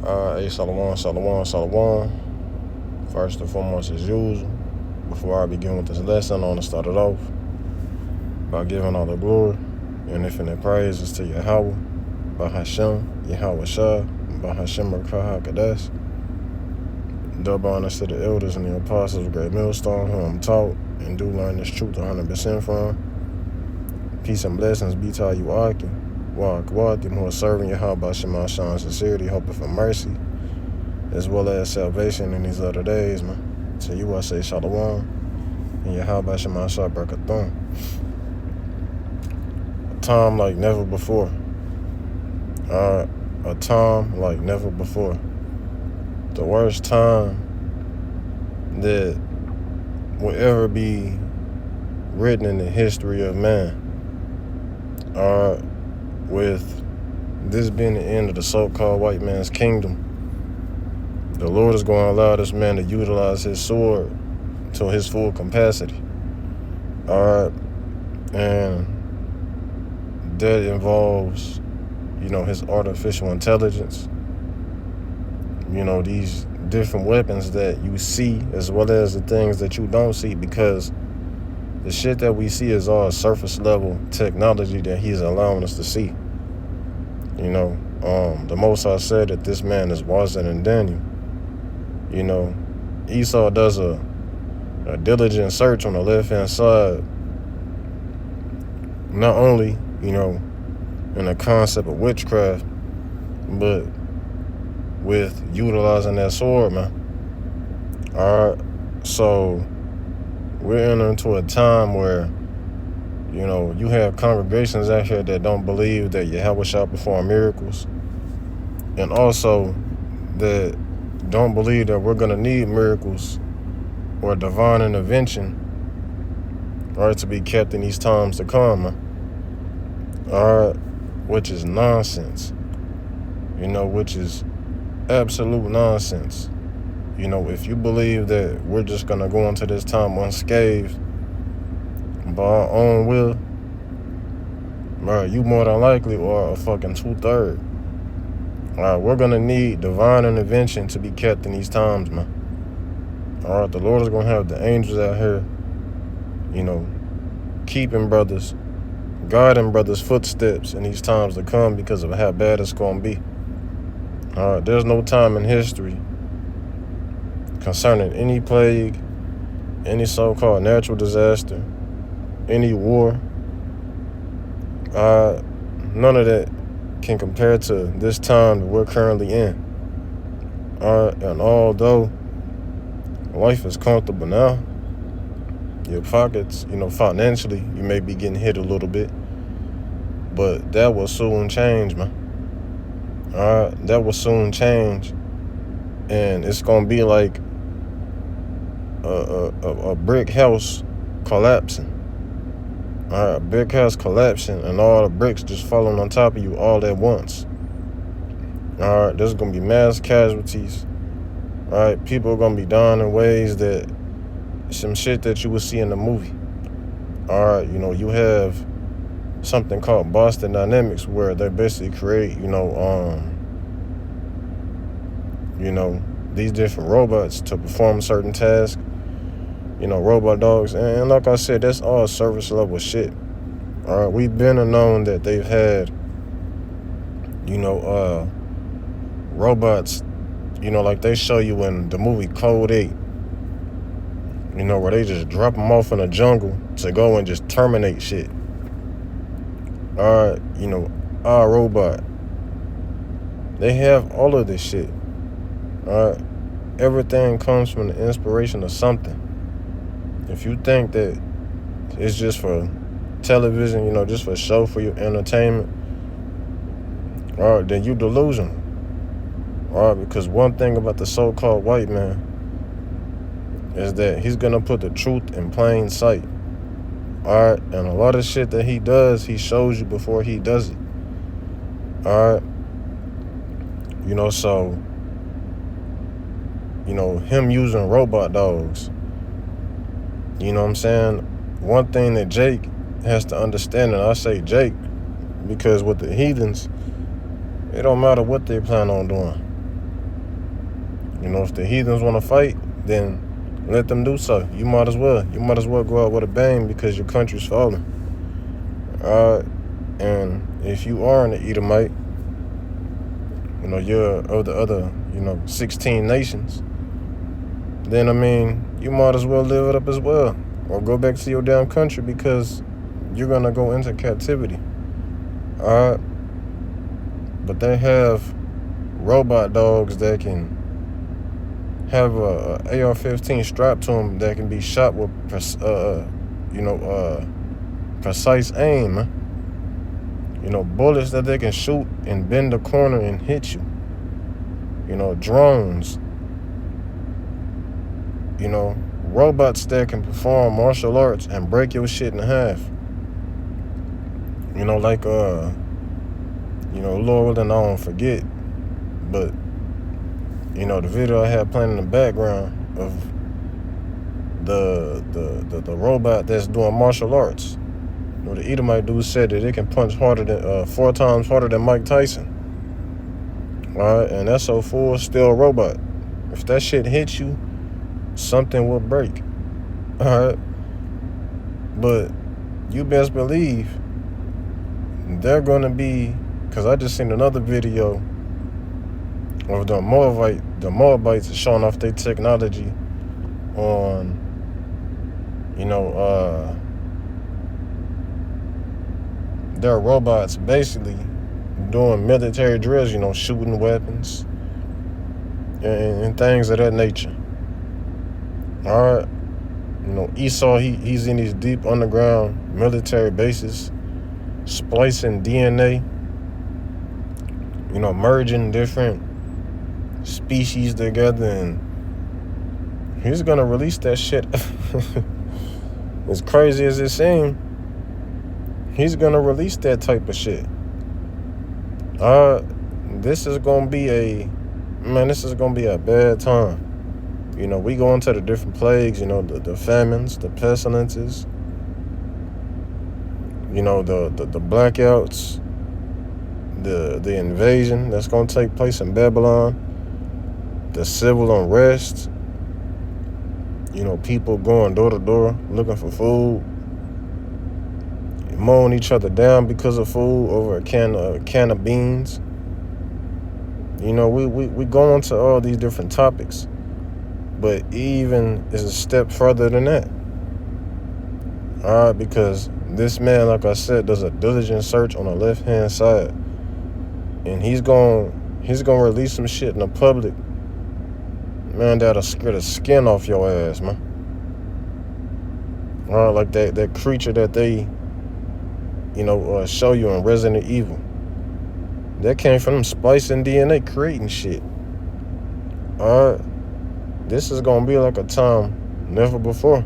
Hey, Shalom, Shalom, Shalom. First and foremost, as usual, before I begin with this lesson, I want to start it off by giving all the glory and infinite praises to Yahweh, Bahashem, Yahweh Shah, Bahashem Rakaha Kadesh. Double honors to the elders and the apostles of Great Millstone, whom I'm taught and do learn this truth 100% from. Peace and blessings be to you, Aki, Wa'akwatim, who are serving Yahweh Bahashem Shah in sincerity, hoping for mercy, as well as salvation in these latter days, man. To you I say Shalom, and Yahweh Shema Shah Barakathon. A time like never before. A time like never before. The worst time that will ever be written in the history of man. With this being the end of the so-called white man's kingdom, the Lord is going to allow this man to utilize his sword to his full capacity. And that involves, his artificial intelligence, these different weapons that you see as well as the things that you don't see, because the shit that we see is all surface level technology that he's allowing us to see. The Most High said that this man is wiser than Daniel. Esau does a diligent search on the left-hand side, not only, in the concept of witchcraft, but with utilizing that sword, man. So we're entering into a time where, you have congregations out here that don't believe that Yahweh shall perform miracles, and also that don't believe that we're going to need miracles or divine intervention, to be kept in these times to come, which is nonsense, which is absolute nonsense. If you believe that we're just going to go into this time unscathed by our own will, you more than likely are a fucking 2/3. We're going to need divine intervention to be kept in these times, man. The Lord is going to have the angels out here, keeping brothers, guiding brothers' footsteps in these times to come because of how bad it's going to be. There's no time in history concerning any plague, any so-called natural disaster, any war. None of that can compare to this time that we're currently in. And although life is comfortable now, your pockets, financially, you may be getting hit a little bit, but that will soon change, man. That will soon change, and it's gonna be like a brick house collapsing. A brick house collapsing, and all the bricks just falling on top of you all at once. There's gonna be mass casualties. People are gonna be dying in ways that some shit that you would see in the movie. You have something called Boston Dynamics, where they basically create, these different robots to perform certain tasks. Robot dogs, and like I said, that's all service level shit. We've been known that they've had, robots, like they show you in the movie Code 8, where they just drop them off in the jungle to go and just terminate shit. Our robot, they have all of this shit. Everything comes from the inspiration of something. If you think that it's just for television, just for show, for your entertainment, then you delusional. Because one thing about the so-called white man is that he's gonna put the truth in plain sight. And a lot of shit that he does, he shows you before he does it. So him using robot dogs, what I'm saying? One thing that Jake has to understand, and I say Jake because with the heathens, it don't matter what they plan on doing. You know, if the heathens want to fight, then let them do so. You might as well. You might as well go out with a bang because your country's falling. And if you are an Edomite, you know, you're of the other, 16 nations, then, I mean, you might as well live it up as well. Or go back to your damn country because you're going to go into captivity. Alright? But they have robot dogs that can have a AR-15 strapped to them that can be shot with precise aim. You know, bullets that they can shoot and bend the corner and hit you. You know, drones. You know, robots that can perform martial arts and break your shit in half. You know, like Lord willing, I don't forget, but the video I had playing in the background of the robot that's doing martial arts. You know, the Edomite dude said that it can punch harder than 4 times harder than Mike Tyson. Alright, and that's so full still a robot. If that shit hits you, something will break. Alright. But you best believe they're gonna be, because I just seen another video of the Moabites showing off their technology on their robots basically doing military drills, shooting weapons and things of that nature. Alright. Esau, he's in these deep underground military bases, splicing DNA, merging different species together, and he's gonna release that shit. As crazy as it seems, he's gonna release that type of shit. This is gonna be a bad time. We go into the different plagues, the famines, the pestilences, the blackouts, the invasion that's gonna take place in Babylon, the civil unrest, people going door to door looking for food, mowing each other down because of food over a can of beans. We go into all these different topics, but even is a step further than that. Alright, because this man, like I said, does a diligent search on the left-hand side, and he's gonna release some shit in the public, man, that'll scare the skin off your ass, man. Alright, like that creature that they show you in Resident Evil. That came from them splicing DNA, creating shit. Alright. This is going to be like a time never before.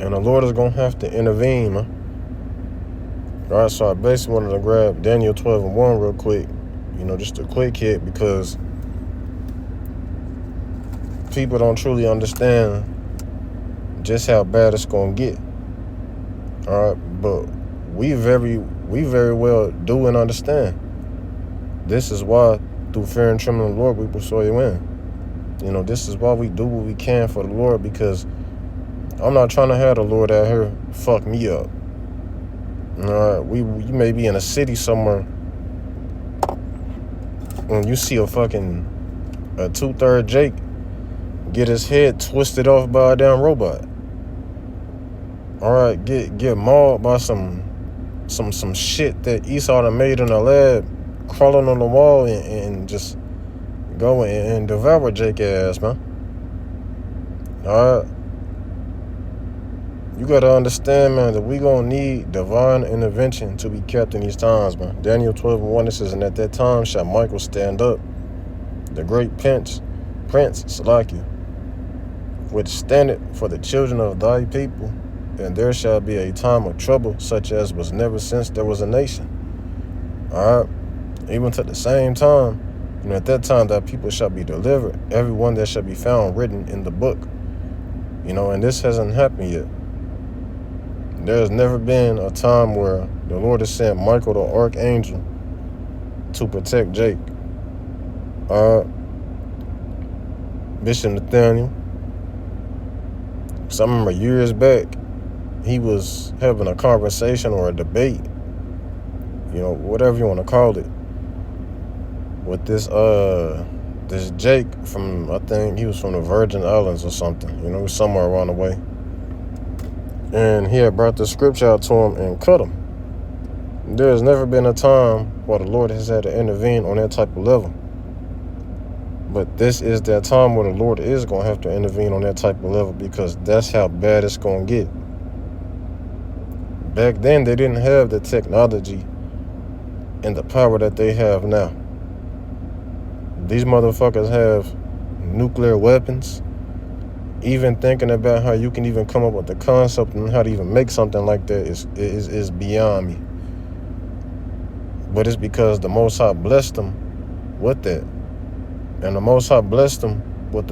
And the Lord is going to have to intervene, man. Alright, so I basically wanted to grab Daniel 12:1 real quick. Just a quick hit, because people don't truly understand just how bad it's going to get. Alright, but we very well do and understand. This is why, through fear and trembling of the Lord, we persuade you in. This is why we do what we can for the Lord, because I'm not trying to have the Lord out here fuck me up. Alright, you may be in a city somewhere and you see a 2/3 Jake get his head twisted off by a damn robot. Alright, get mauled by some shit that Esau done made in a lab, crawling on the wall and just go and devour Jake ass, man. Alright. You gotta understand, man, that we gonna need divine intervention to be kept in these times, man. Daniel 12:1, it says, and at that time shall Michael stand up, the great prince, Salakia, which standeth for the children of thy people, and there shall be a time of trouble such as was never since there was a nation. Alright? Even to the same time, at that time thy people shall be delivered, everyone that shall be found written in the book. And this hasn't happened yet. There's never been a time where the Lord has sent Michael the archangel to protect Jake. Bishop Nathaniel. So I remember years back, he was having a conversation or a debate, whatever you want to call it, with this Jake from, I think he was from the Virgin Islands or something, somewhere around the way. And he had brought the scripture out to him and cut him. There has never been a time where the Lord has had to intervene on that type of level. But this is that time where the Lord is going to have to intervene on that type of level, because that's how bad it's going to get. Back then, they didn't have the technology and the power that they have now. These motherfuckers have nuclear weapons. Even thinking about how you can even come up with the concept and how to even make something like that is beyond me. But it's because the Most High blessed them with that. And the Most High blessed them with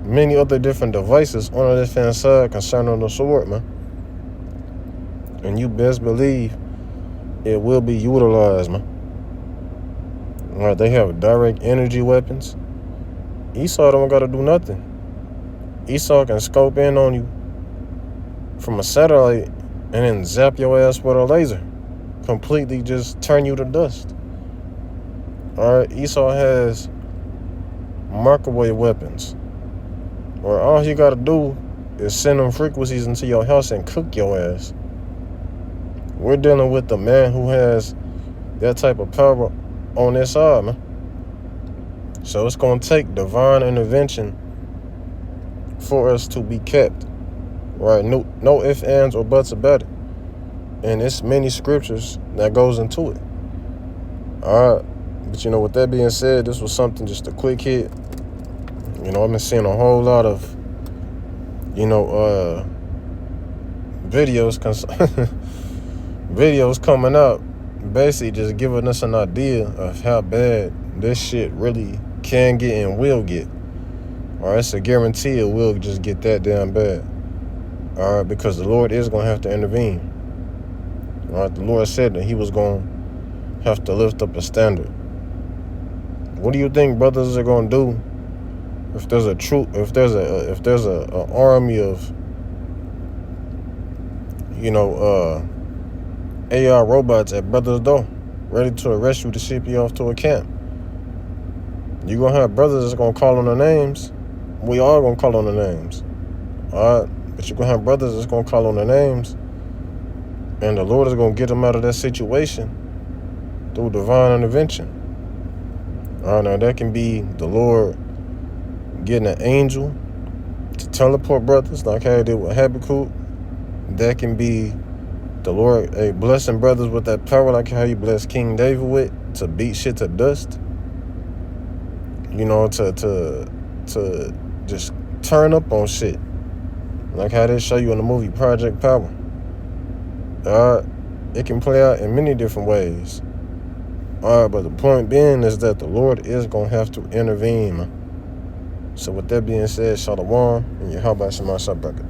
many other different devices on the left-hand side concerning the sword, man. And you best believe it will be utilized, man. All right, they have direct energy weapons. Esau don't got to do nothing. Esau can scope in on you from a satellite and then zap your ass with a laser. Completely just turn you to dust. All right, Esau has microwave weapons, where all you got to do is send them frequencies into your house and cook your ass. We're dealing with the man who has that type of power on their side, man. So it's going to take divine intervention for us to be kept, right? No ifs, ands, or buts about it. And it's many scriptures that goes into it. All right. But with that being said, this was something, just a quick hit. I've been seeing a whole lot of, videos videos coming out, basically just giving us an idea of how bad this shit really can get and will get. All right, it's a guarantee it will just get that damn bad. All right, because the Lord is going to have to intervene. All right, the Lord said that he was going to have to lift up a standard. What do you think brothers are going to do if there's a army of AI robots at brothers' door, ready to arrest you to ship you off to a camp? You're going to have brothers that's going to call on their names. We all going to call on their names. All right? But you're going to have brothers that's going to call on their names, and the Lord is going to get them out of that situation through divine intervention. All right, now that can be the Lord getting an angel to teleport brothers, like how he did with Habakkuk. That can be the Lord blessing brothers with that power, like how he blessed King David with, to beat shit to dust. To just turn up on shit, like how they show you in the movie Project Power. It can play out in many different ways. But the point being is that the Lord is going to have to intervene. So with that being said, Shalom, and Yahweh Shema Shabbat.